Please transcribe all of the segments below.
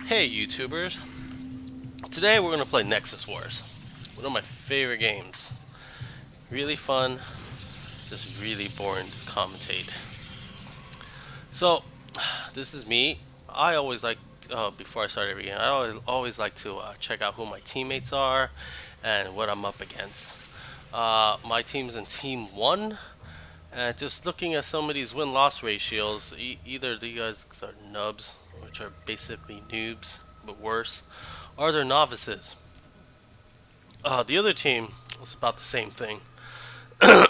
Hey YouTubers, today we're going to play Nexus Wars, one of my favorite games. Really fun, just really boring to commentate. So, this is me. I always like, before I start every game, I always like to check out who my teammates are and what I'm up against. My team's in Team 1, and just looking at some of these win-loss ratios, either you guys are nubs, which are basically noobs, but worse, or they're novices. The other team is about the same thing. I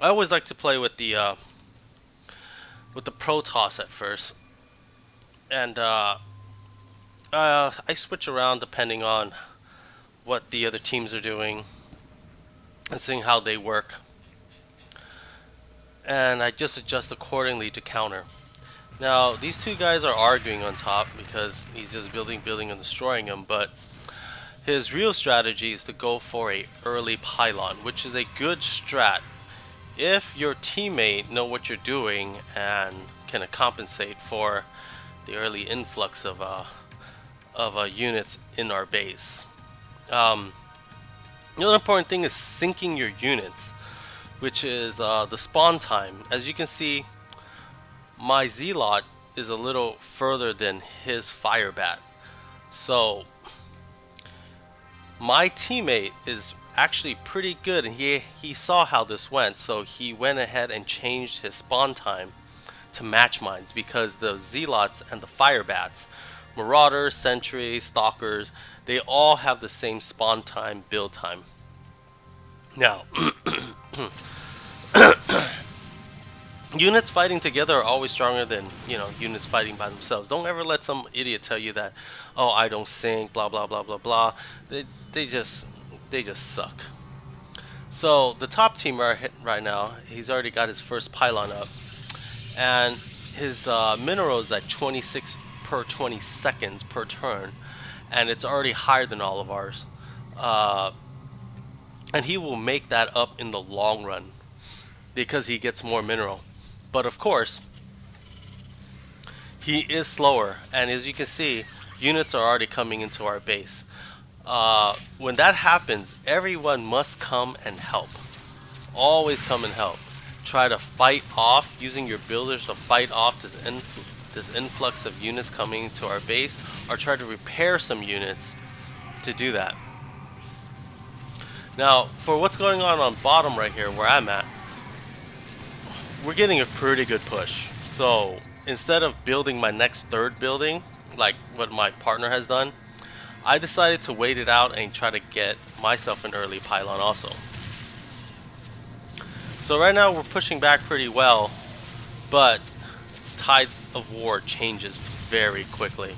always like to play with the Protoss at first, and I switch around depending on what the other teams are doing and seeing how they work, and I just adjust accordingly to counter. Now these two guys are arguing on top because he's just building, and destroying them, but his real strategy is to go for a early pylon, which is a good strat if your teammate know what you're doing and can compensate for the early influx of units in our base. The other important thing is syncing your units, which is the spawn time. As you can see, my Zealot is a little further than his Firebat, so my teammate is actually pretty good, and he saw how this went, so he went ahead and changed his spawn time to match mine, because the Zealots and the Firebats, Marauders, Sentries, Stalkers, they all have the same spawn time, build time. Now, units fighting together are always stronger than, units fighting by themselves. Don't ever let some idiot tell you that, oh, I don't sync, blah blah blah blah blah. They just suck. So the top team right now, he's already got his first pylon up, and his mineral is at 26 per 20 seconds per turn, and it's already higher than all of ours. And he will make that up in the long run because he gets more mineral. But of course, he is slower, and as you can see, units are already coming into our base. When that happens, everyone must come and help. Always come and help. Try to fight off, using your builders to fight off this influx of units coming to our base, or try to repair some units to do that. Now, for what's going on bottom right here where I'm at, we're getting a pretty good push. So instead of building my next third building, like what my partner has done, I decided to wait it out and try to get myself an early pylon also. So right now we're pushing back pretty well, but tides of war changes very quickly.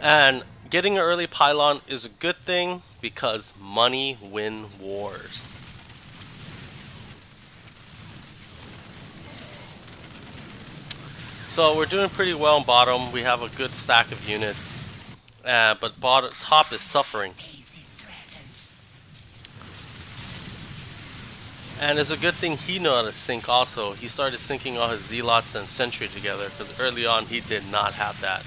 And getting an early pylon is a good thing because money win wars. So we're doing pretty well in bottom. We have a good stack of units, but top is suffering. And it's a good thing he knows how to sync also. He started syncing all his Zealots and Sentry together, because early on he did not have that.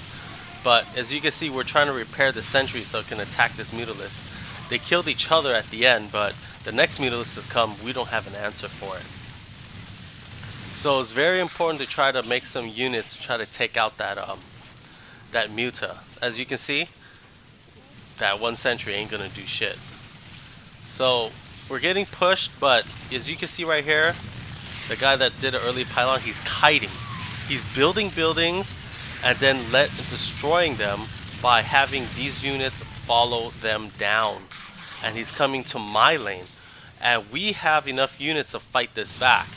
But as you can see, we're trying to repair the Sentry so it can attack this Mutalisk. They killed each other at the end, but the next Mutalisk has come, we don't have an answer for it. So it's very important to try to make some units to try to take out that Muta. As you can see, that one Sentry ain't gonna do shit. So we're getting pushed, but as you can see right here, the guy that did an early pylon, he's kiting. He's building buildings and then destroying them by having these units follow them down. And he's coming to my lane, and we have enough units to fight this back.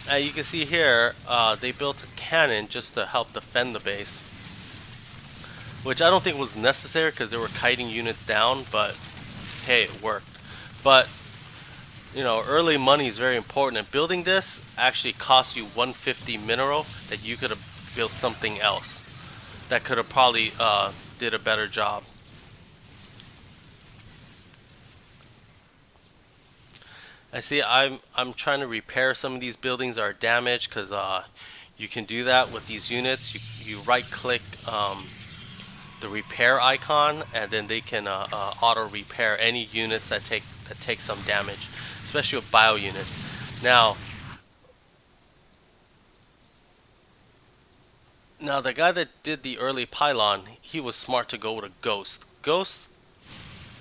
And you can see here, they built a cannon just to help defend the base, which I don't think was necessary because they were kiting units down, but hey, it worked. But early money is very important, and building this actually costs you 150 mineral that you could have built something else that could have probably did a better job. I see. I'm trying to repair some of these buildings that are damaged because you can do that with these units. You right click the repair icon, and then they can auto repair any units that take some damage, especially with bio units. Now, the guy that did the early pylon, he was smart to go with a ghost. Ghosts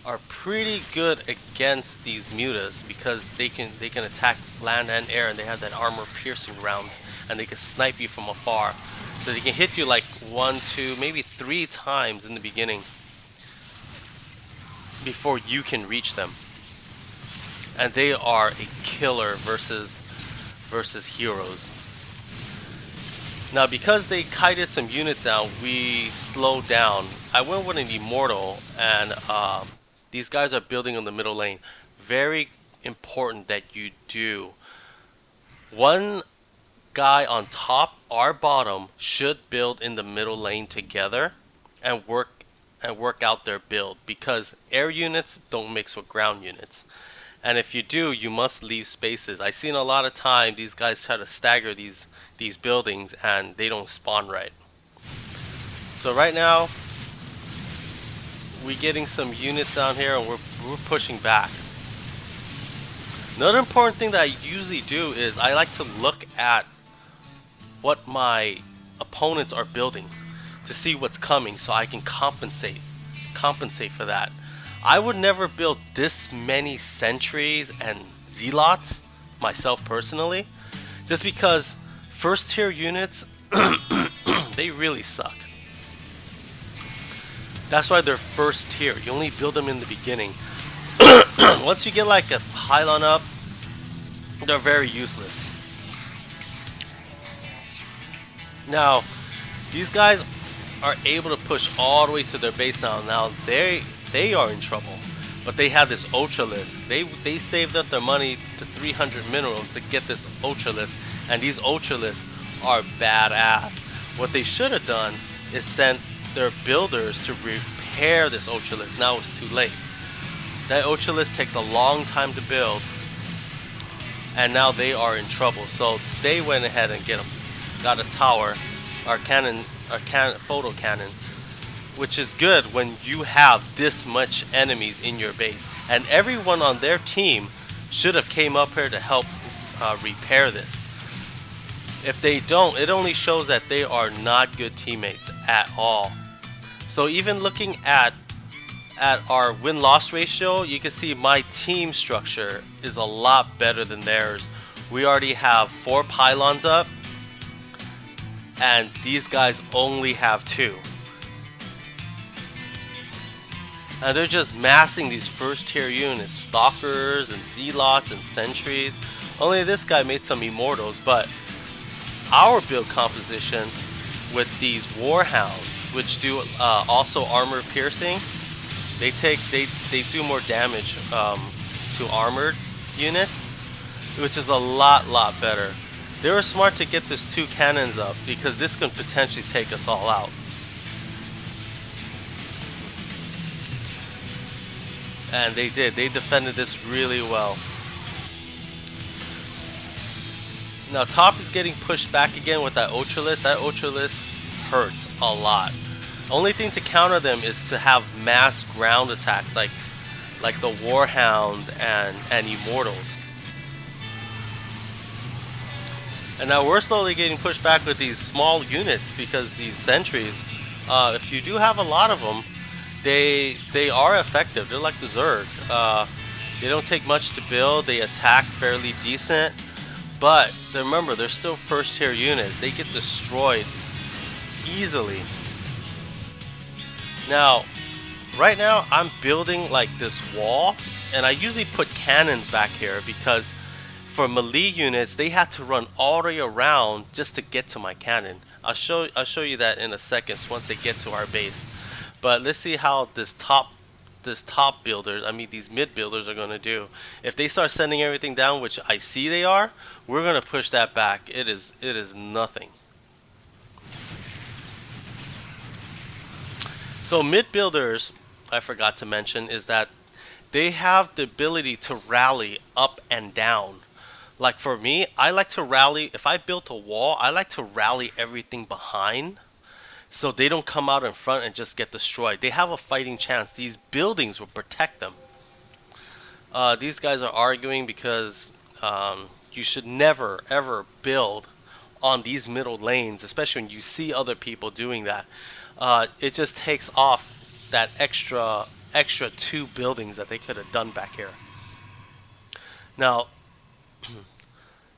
are pretty good against these mutas because they can attack land and air, and they have that armor piercing rounds, and they can snipe you from afar. So they can hit you like 1, 2, maybe 3 times in the beginning before you can reach them. And they are a killer versus heroes. Now, because they kited some units out, we slowed down. I went with an immortal, and these guys are building on the middle lane. Very important that you do. One guy on top or bottom should build in the middle lane together and work out their build, because air units don't mix with ground units. And if you do, you must leave spaces. I've seen a lot of time these guys try to stagger these buildings and they don't spawn right. So right now we're getting some units down here, and we're pushing back. Another important thing that I usually do is I like to look at what my opponents are building to see what's coming, so I can compensate for that. I would never build this many sentries and zealots myself personally, just because first tier units they really suck. That's why they're first tier. You only build them in the beginning. Once you get like a pylon up, they're very useless. Now, these guys are able to push all the way to their base now. Now they are in trouble, but they have this Ultralisk. They saved up their money to 300 minerals to get this Ultralisk, and these Ultralisks are badass. What they should have done is sent their builders to repair this Ultralisk. Now it's too late. That Ultralisk takes a long time to build, and now they are in trouble. So they went ahead and got a tower, our photo cannon, which is good when you have this much enemies in your base. And everyone on their team should have came up here to help repair this. If they don't, it only shows that they are not good teammates at all. So even looking at our win-loss ratio, you can see my team structure is a lot better than theirs. We already have 4 pylons up, and these guys only have 2. And they're just massing these first tier units, stalkers and zealots and sentries. Only this guy made some immortals, but our build composition with these warhounds, which do also armor piercing, they do more damage to armored units, which is a lot better. They were smart to get this 2 cannons up, because this could potentially take us all out. And they did. They defended this really well. Now top is getting pushed back again with that Ultralisk. That Ultralisk hurts a lot. Only thing to counter them is to have mass ground attacks like the Warhounds and Immortals. And now we're slowly getting pushed back with these small units, because these sentries, if you do have a lot of them, they are effective. They're like the Zerg. They don't take much to build. They attack fairly decent. But remember, they're still first tier units. They get destroyed easily. Now, right now I'm building like this wall, and I usually put cannons back here because for melee units they had to run all the way around just to get to my cannon. I'll show you that in a second once they get to our base. But let's see how these top builders, these mid builders are going to do. If they start sending everything down, which I see they are, we're going to push that back. It is nothing. So mid builders, I forgot to mention, is that they have the ability to rally up and down. Like for me, I like to rally. If I built a wall, I like to rally everything behind so they don't come out in front and just get destroyed. They have a fighting chance. These buildings will protect them. These guys are arguing because you should never ever build on these middle lanes, especially when you see other people doing that. It just takes off that extra two buildings that they could have done back here. Now,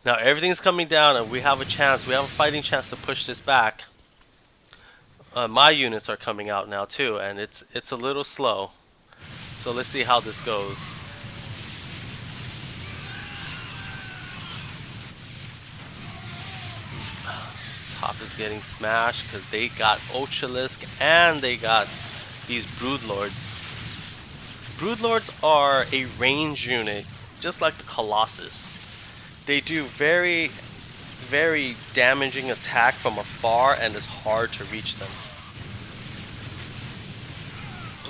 now everything's coming down, and we have a chance. We have a fighting chance to push this back. My units are coming out now too, and it's a little slow. So let's see how this goes. Top is getting smashed because they got Ultralisk and they got these Broodlords. Broodlords are a range unit, just like the Colossus. They do very, very damaging attack from afar, and it's hard to reach them.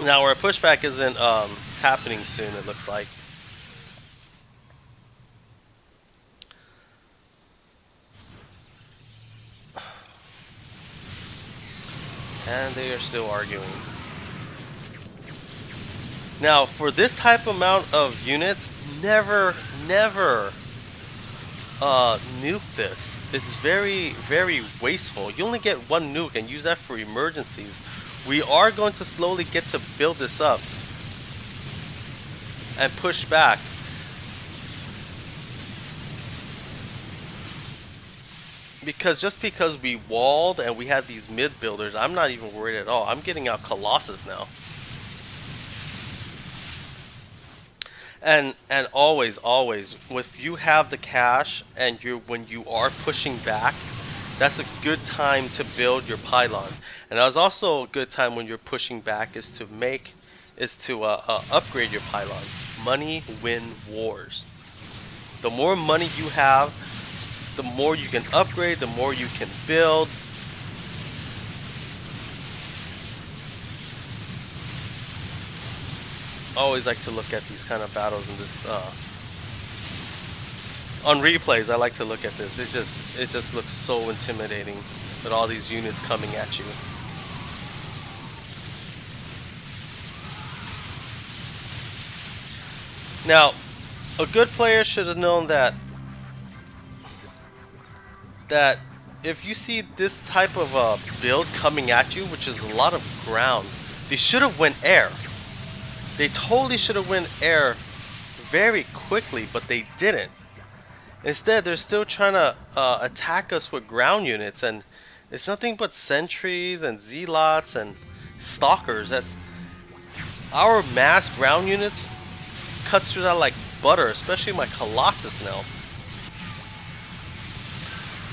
Now our pushback isn't happening soon, it looks like. And they are still arguing. Now, for this type amount of units, never nuke this. It's very, very wasteful. You only get one nuke and use that for emergencies. We are going to slowly get to build this up and push back. Just because we walled and we had these mid builders, I'm not even worried at all. I'm getting out Colossus now. And always, if you have the cash and when you are pushing back, that's a good time to build your pylon. And that's also a good time when you're pushing back is to upgrade your pylon. Money win wars. The more money you have, the more you can upgrade, the more you can build. I always like to look at these kind of battles in this on replays. I like to look at this. It just looks so intimidating with all these units coming at you. Now, a good player should have known that if you see this type of build coming at you, which is a lot of ground, they should have went air. They totally should have went air very quickly, but they didn't. Instead, they're still trying to attack us with ground units, and it's nothing but sentries and zealots and stalkers. That's our mass ground units cuts through that like butter, especially my Colossus now.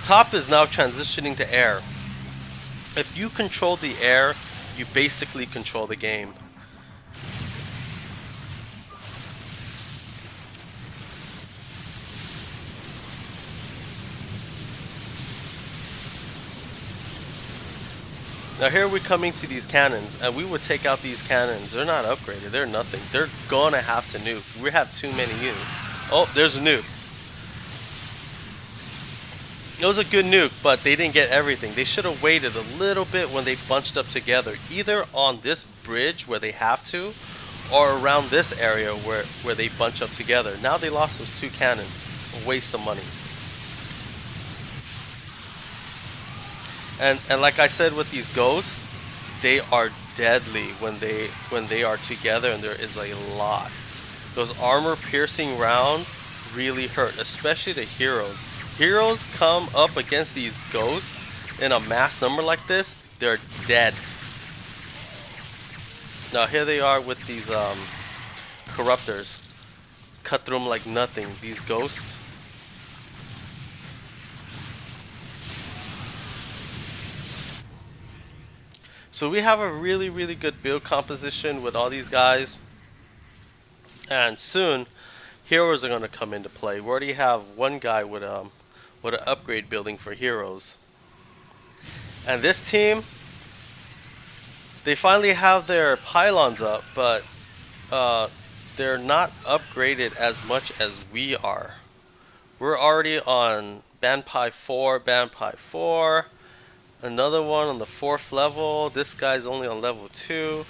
Top is now transitioning to air. If you control the air, you basically control the game. Now here we're coming to these cannons, and we would take out these cannons. They're not upgraded. They're nothing. They're gonna have to nuke. We have too many units. Oh, there's a nuke. It was a good nuke, but they didn't get everything. They should have waited a little bit when they bunched up together, either on this bridge where they have to, or around this area where they bunch up together. Now they lost those two cannons. A waste of money. And like I said with these ghosts, they are deadly when they are together, and there is a lot. Those armor piercing rounds really hurt, especially the heroes. Heroes come up against these ghosts in a mass number like this, they're dead. Now here they are with these corruptors. Cut through them like nothing. These ghosts. So we have a really, really good build composition with all these guys. And soon, heroes are going to come into play. We already have one guy with an upgrade building for heroes. And this team, they finally have their pylons up, but they're not upgraded as much as we are. We're already on Banpai 4, Banpai 4. Another one on the 4th level. This guy's only on level 2.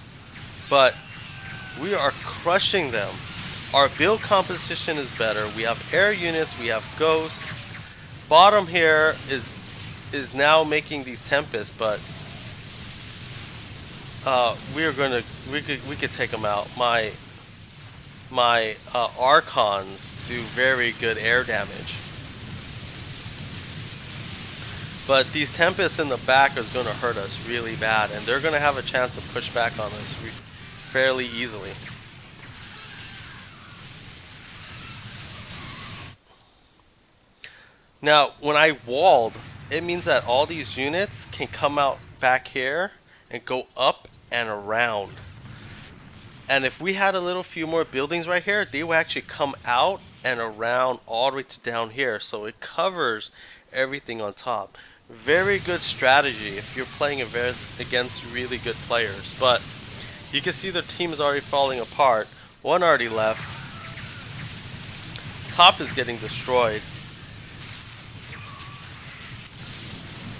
But we are crushing them. Our build composition is better. We have air units, we have ghosts. Bottom here is now making these tempests, but we could take them out. My archons do very good air damage, but these tempests in the back is going to hurt us really bad, and they're going to have a chance to push back on us fairly easily. Now, when I walled, it means that all these units can come out back here and go up and around. And if we had a little few more buildings right here, they would actually come out and around all the way to down here. So it covers everything on top. Very good strategy if you're playing against really good players. But you can see the team is already falling apart. One already left. Top is getting destroyed.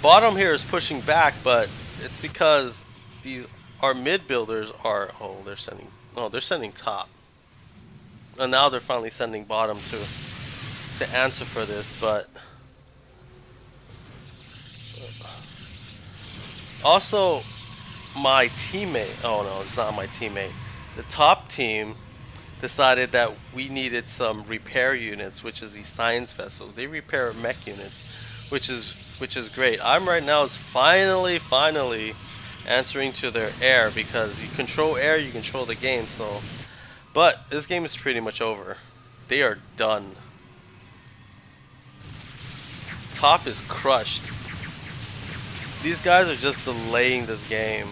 Bottom here is pushing back, but it's because our mid builders are they're sending top, and now they're finally sending bottom to answer for this. But also my teammate, oh no, it's not my teammate, the top team decided that we needed some repair units, which is these science vessels. They repair mech units, which is great. I'm right now is finally answering to their air, because you control air, you control the game. So, but this game is pretty much over. They are done. Top is crushed. These guys are just delaying this game.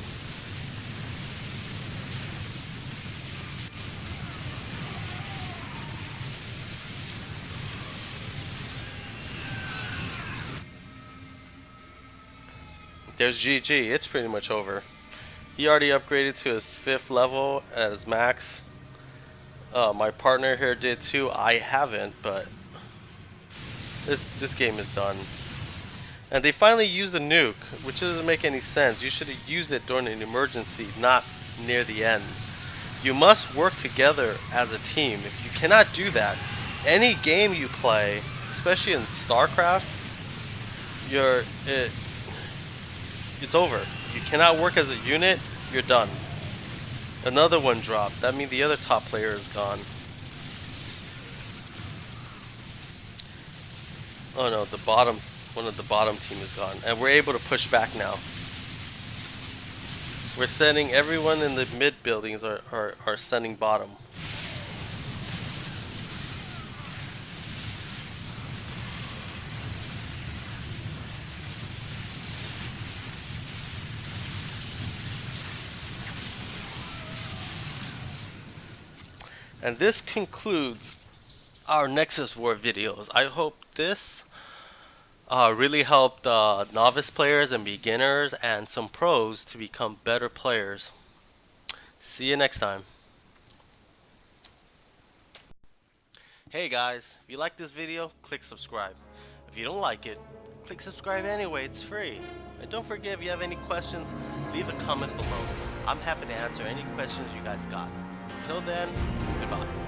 There's GG. It's pretty much over. He already upgraded to his 5th level as max. My partner here did too. I haven't, but this game is done. And they finally used the nuke, which doesn't make any sense. You should have used it during an emergency, not near the end. You must work together as a team. If you cannot do that, any game you play, especially in StarCraft, it's over. You cannot work as a unit, you're done. Another one dropped. That means the other top player is gone. Oh no, one of the bottom team is gone. And we're able to push back now. We're sending everyone in the mid buildings are sending bottom. And this concludes our Nexus War videos. I hope this really helped novice players and beginners and some pros to become better players. See you next time. Hey guys, if you like this video, click subscribe. If you don't like it, click subscribe anyway, it's free. And don't forget, if you have any questions, leave a comment below. I'm happy to answer any questions you guys got. Until then, goodbye.